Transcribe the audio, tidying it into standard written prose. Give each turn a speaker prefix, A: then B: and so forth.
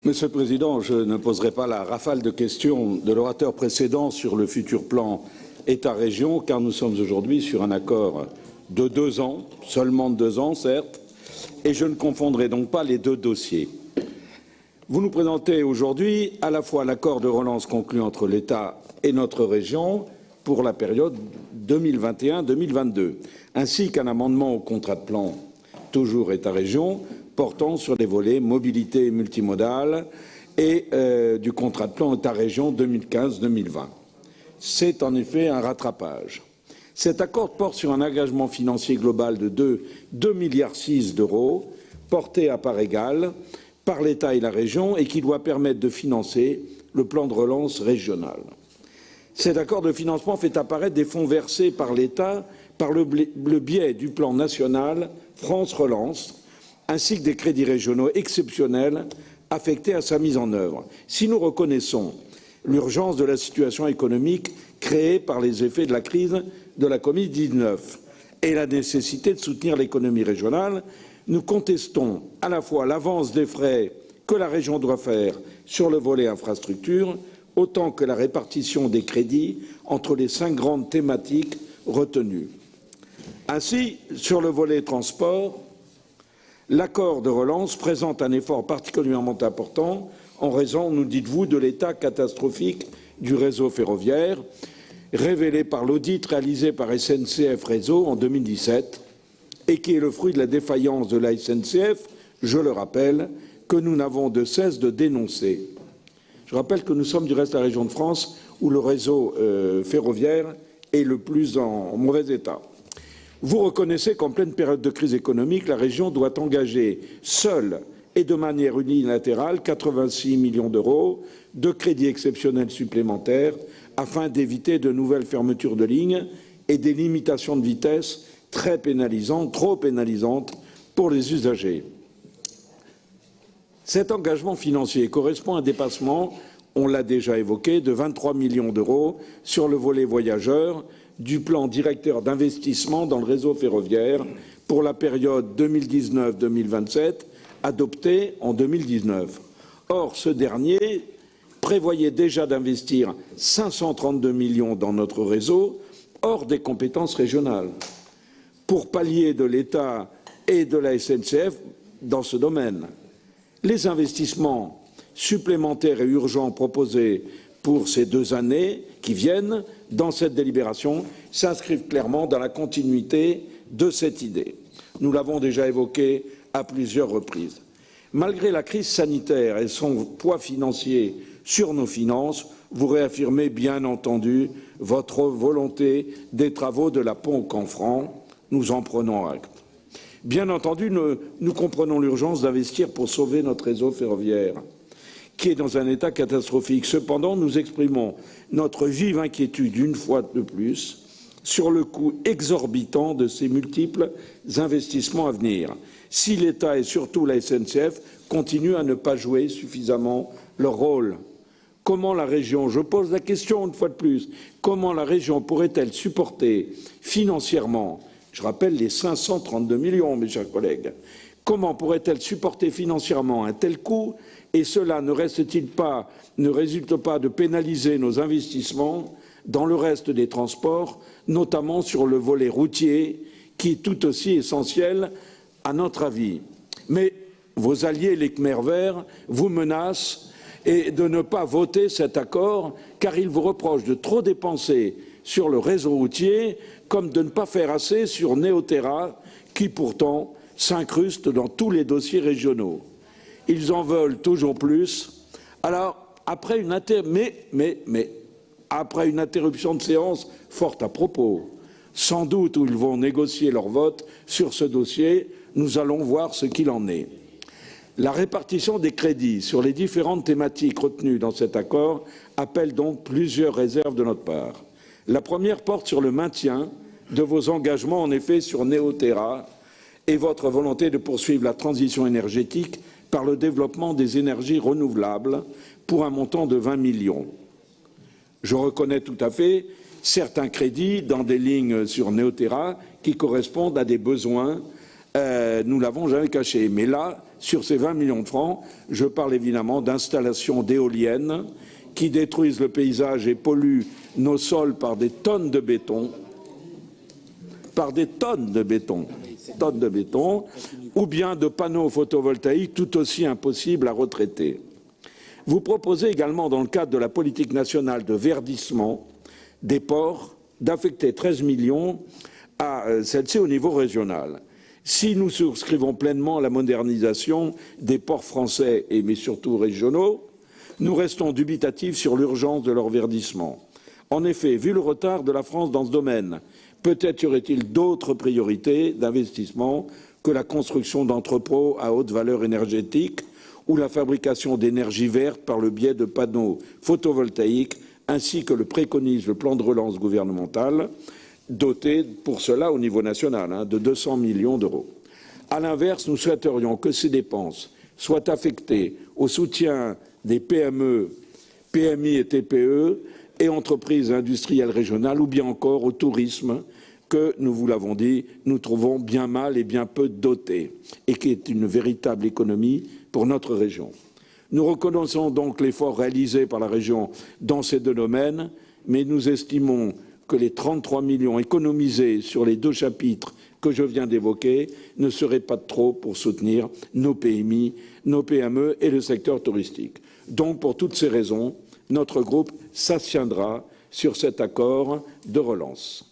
A: Monsieur le Président, je ne poserai pas la rafale de questions de l'orateur précédent sur le futur plan État-région, car nous sommes aujourd'hui sur un accord de 2 ans, seulement de 2 ans, certes, et je ne confondrai donc pas les deux dossiers. Vous nous présentez aujourd'hui à la fois l'accord de relance conclu entre l'État et notre région pour la période 2021-2022, ainsi qu'un amendement au contrat de plan, toujours État-région, portant sur les volets mobilité multimodale et du contrat de plan État-région 2015-2020. C'est en effet un rattrapage. Cet accord porte sur un engagement financier global de 2,6 milliards d'euros, porté à part égale par l'État et la région et qui doit permettre de financer le plan de relance régional. Cet accord de financement fait apparaître des fonds versés par l'État par le biais du plan national France Relance, ainsi que des crédits régionaux exceptionnels affectés à sa mise en œuvre. Si nous reconnaissons l'urgence de la situation économique créée par les effets de la crise de la Covid-19 et la nécessité de soutenir l'économie régionale, nous contestons à la fois l'avance des frais que la région doit faire sur le volet infrastructure, autant que la répartition des crédits entre les 5 grandes thématiques retenues. Ainsi, sur le volet transport, l'accord de relance présente un effort particulièrement important en raison, nous dites-vous, de l'état catastrophique du réseau ferroviaire, révélé par l'audit réalisé par SNCF Réseau en 2017 et qui est le fruit de la défaillance de la SNCF, je le rappelle, que nous n'avons de cesse de dénoncer. Je rappelle que nous sommes du reste de la région de France où le réseau ferroviaire est le plus en mauvais état. Vous reconnaissez qu'en pleine période de crise économique, la région doit engager seule et de manière unilatérale 86 millions d'euros de crédits exceptionnels supplémentaires afin d'éviter de nouvelles fermetures de lignes et des limitations de vitesse très pénalisantes, trop pénalisantes pour les usagers. Cet engagement financier correspond à un dépassement, on l'a déjà évoqué, de 23 millions d'euros sur le volet voyageurs du plan directeur d'investissement dans le réseau ferroviaire pour la période 2019-2027, adopté en 2019. Or, ce dernier prévoyait déjà d'investir 532 millions dans notre réseau, hors des compétences régionales, pour pallier de l'État et de la SNCF dans ce domaine. Les investissements supplémentaires et urgents proposés pour ces 2 années qui viennent dans cette délibération s'inscrivent clairement dans la continuité de cette idée. Nous l'avons déjà évoqué à plusieurs reprises. Malgré la crise sanitaire et son poids financier sur nos finances, vous réaffirmez bien entendu votre volonté des travaux de la Pont-Canfranc. Nous en prenons acte. Bien entendu, nous comprenons l'urgence d'investir pour sauver notre réseau ferroviaire, qui est dans un état catastrophique. Cependant, nous exprimons notre vive inquiétude, une fois de plus, sur le coût exorbitant de ces multiples investissements à venir, si l'État et surtout la SNCF continuent à ne pas jouer suffisamment leur rôle. Comment la région, je pose la question une fois de plus, comment la région pourrait-elle supporter financièrement, je rappelle les 532 millions, mes chers collègues, comment pourrait-elle supporter financièrement un tel coût et cela ne résulte pas de pénaliser nos investissements dans le reste des transports, notamment sur le volet routier, qui est tout aussi essentiel à notre avis. Mais vos alliés, les Khmers verts, vous menacent de ne pas voter cet accord car ils vous reprochent de trop dépenser sur le réseau routier comme de ne pas faire assez sur Neoterra qui pourtant s'incruste dans tous les dossiers régionaux. Ils en veulent toujours plus. Alors, après une interruption de séance forte à propos, sans doute où ils vont négocier leur vote sur ce dossier, nous allons voir ce qu'il en est. La répartition des crédits sur les différentes thématiques retenues dans cet accord appelle donc plusieurs réserves de notre part. La première porte sur le maintien de vos engagements, en effet, sur Neoterra et votre volonté de poursuivre la transition énergétique par le développement des énergies renouvelables pour un montant de 20 millions. Je reconnais tout à fait certains crédits dans des lignes sur Neoterra qui correspondent à des besoins Nous l'avons jamais caché. Mais là, sur ces 20 millions de francs, je parle évidemment d'installations d'éoliennes qui détruisent le paysage et polluent nos sols par des tonnes de béton, ou bien de panneaux photovoltaïques tout aussi impossibles à retraiter. Vous proposez également, dans le cadre de la politique nationale de verdissement des ports, d'affecter 13 millions à celle-ci au niveau régional. Si nous souscrivons pleinement à la modernisation des ports français, mais surtout régionaux, nous restons dubitatifs sur l'urgence de leur verdissement. En effet, vu le retard de la France dans ce domaine, peut-être y aurait-il d'autres priorités d'investissement que la construction d'entrepôts à haute valeur énergétique ou la fabrication d'énergie verte par le biais de panneaux photovoltaïques, ainsi que le préconise le plan de relance gouvernemental, doté pour cela au niveau national de 200 millions d'euros. À l'inverse, nous souhaiterions que ces dépenses soient affectées au soutien des PME, PMI et TPE et entreprises industrielles régionales, ou bien encore au tourisme que, nous vous l'avons dit, nous trouvons bien mal et bien peu doté, et qui est une véritable économie pour notre région. Nous reconnaissons donc l'effort réalisé par la région dans ces deux domaines, mais nous estimons que les 33 millions économisés sur les deux chapitres que je viens d'évoquer ne seraient pas de trop pour soutenir nos PMI, nos PME et le secteur touristique. Donc, pour toutes ces raisons, notre groupe s'abstiendra sur cet accord de relance.